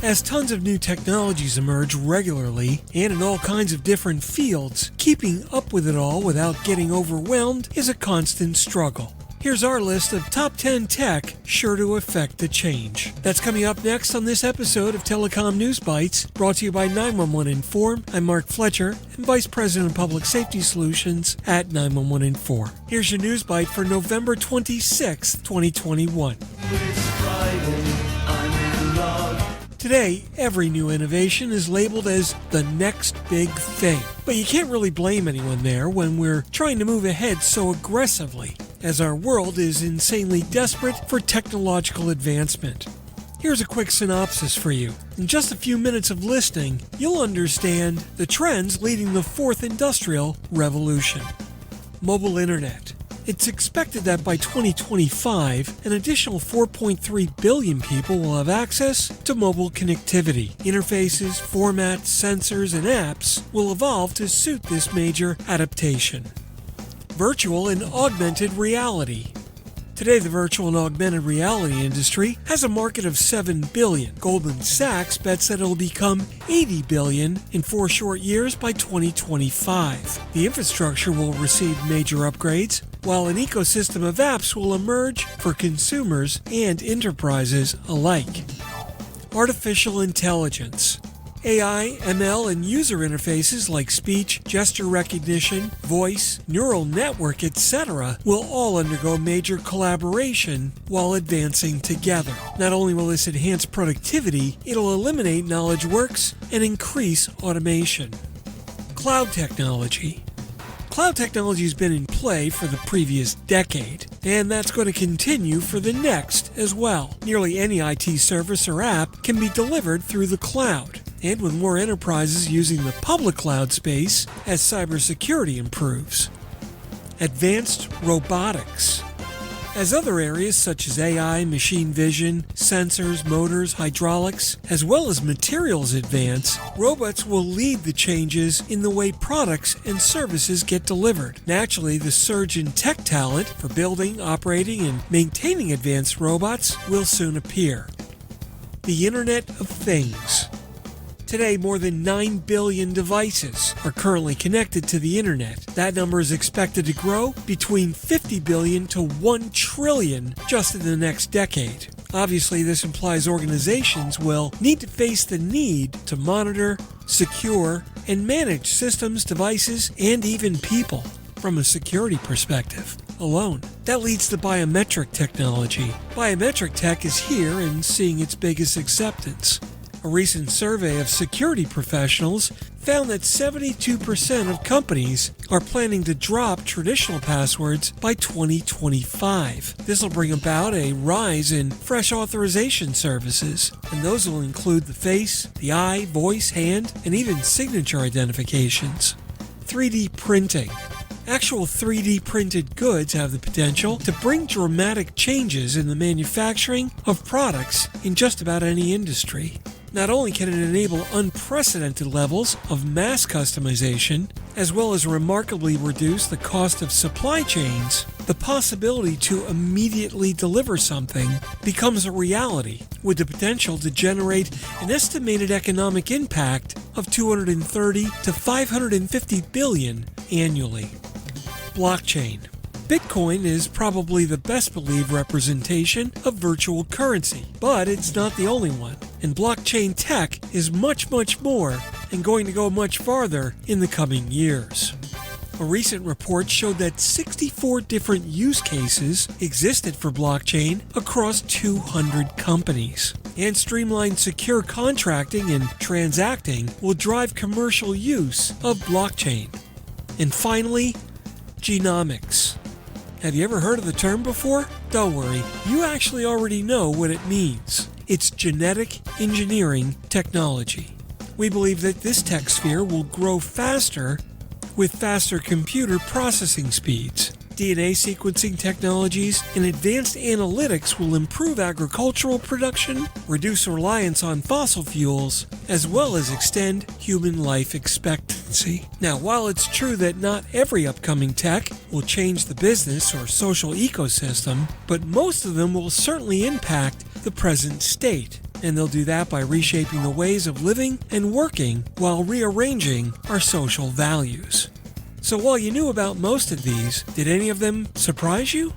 As tons of new technologies emerge regularly and in all kinds of different fields, keeping up with it all without getting overwhelmed is a constant struggle. Here's our list of top 10 tech sure to affect the change. That's coming up next on this episode of Telecom NewsBytes, brought to you by 911 Inform. I'm Mark Fletcher, and Vice President of Public Safety Solutions at 911 Inform. Here's your NewsByte for November 26, 2021. Today, every new innovation is labeled as the next big thing. But you can't really blame anyone there when we're trying to move ahead so aggressively, as our world is insanely desperate for technological advancement. Here's a quick synopsis for you. In just a few minutes of listening, you'll understand the trends leading the fourth industrial revolution. Mobile internet. It's expected that by 2025, an additional 4.3 billion people will have access to mobile connectivity. Interfaces, formats, sensors, and apps will evolve to suit this major adaptation. Virtual and augmented reality. Today, the virtual and augmented reality industry has a market of $7 billion. Goldman Sachs bets that it will become $80 billion in 4 short years by 2025. The infrastructure will receive major upgrades, while an ecosystem of apps will emerge for consumers and enterprises alike. Artificial intelligence. AI, ML, and user interfaces like speech, gesture recognition, voice, neural network, etc. will all undergo major collaboration while advancing together. Not only will this enhance productivity, it'll eliminate knowledge works and increase automation. Cloud technology. Cloud technology has been in play for the previous decade, and that's going to continue for the next as well. Nearly any IT service or app can be delivered through the cloud. And with more enterprises using the public cloud space as cybersecurity improves. Advanced robotics. As other areas such as AI, machine vision, sensors, motors, hydraulics, as well as materials advance, robots will lead the changes in the way products and services get delivered. Naturally, the surge in tech talent for building, operating, and maintaining advanced robots will soon appear. The Internet of Things. Today, more than 9 billion devices are currently connected to the internet. That number is expected to grow between 50 billion to 1 trillion just in the next decade. Obviously, this implies organizations will need to face the need to monitor, secure, and manage systems, devices, and even people from a security perspective alone. That leads to biometric technology. Biometric tech is here and seeing its biggest acceptance. A recent survey of security professionals found that 72% of companies are planning to drop traditional passwords by 2025. This will bring about a rise in fresh authorization services, and those will include the face, the eye, voice, hand, and even signature identifications. 3D printing. Actual 3D printed goods have the potential to bring dramatic changes in the manufacturing of products in just about any industry. Not only can it enable unprecedented levels of mass customization, as well as remarkably reduce the cost of supply chains, the possibility to immediately deliver something becomes a reality, with the potential to generate an estimated economic impact of 230 to 550 billion annually. Blockchain. Bitcoin is probably the best believed representation of virtual currency, but it's not the only one. And blockchain tech is much more and going to go much farther in the coming years. A recent report showed that 64 different use cases existed for blockchain across 200 companies. And streamlined secure contracting and transacting will drive commercial use of blockchain. And finally, genomics. Have you ever heard of the term before? Don't worry, you actually already know what it means. It's genetic engineering technology. We believe that this tech sphere will grow faster with faster computer processing speeds. DNA sequencing technologies and advanced analytics will improve agricultural production, reduce reliance on fossil fuels, as well as extend human life expectancy. Now, while it's true that not every upcoming tech will change the business or social ecosystem, but most of them will certainly impact the present state. And they'll do that by reshaping the ways of living and working while rearranging our social values. So while you knew about most of these, did any of them surprise you?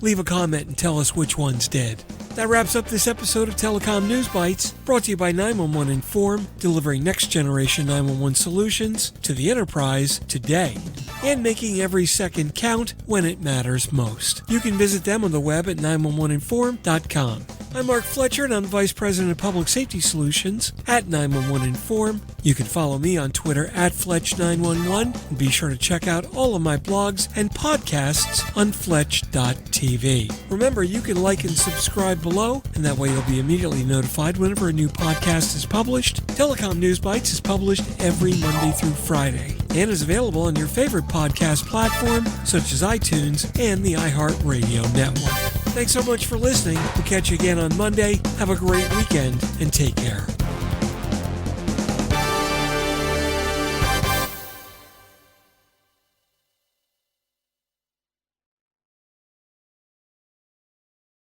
Leave a comment and tell us which ones did. That wraps up this episode of Telecom NewsBytes, brought to you by 911 Inform, delivering next-generation 911 solutions to the enterprise today, and making every second count when it matters most. You can visit them on the web at 911inform.com. I'm Mark Fletcher, and I'm the Vice President of Public Safety Solutions at 911 Inform. You can follow me on Twitter at Fletch911, and be sure to check out all of my blogs and podcasts on Fletch.tv. Remember, you can like and subscribe below, and that way you'll be immediately notified whenever a new podcast is published. Telecom NewsBytes is published every Monday through Friday, and is available on your favorite podcast platform, such as iTunes and the iHeartRadio network. Thanks so much for listening. We'll catch you again on Monday. Have a great weekend and take care.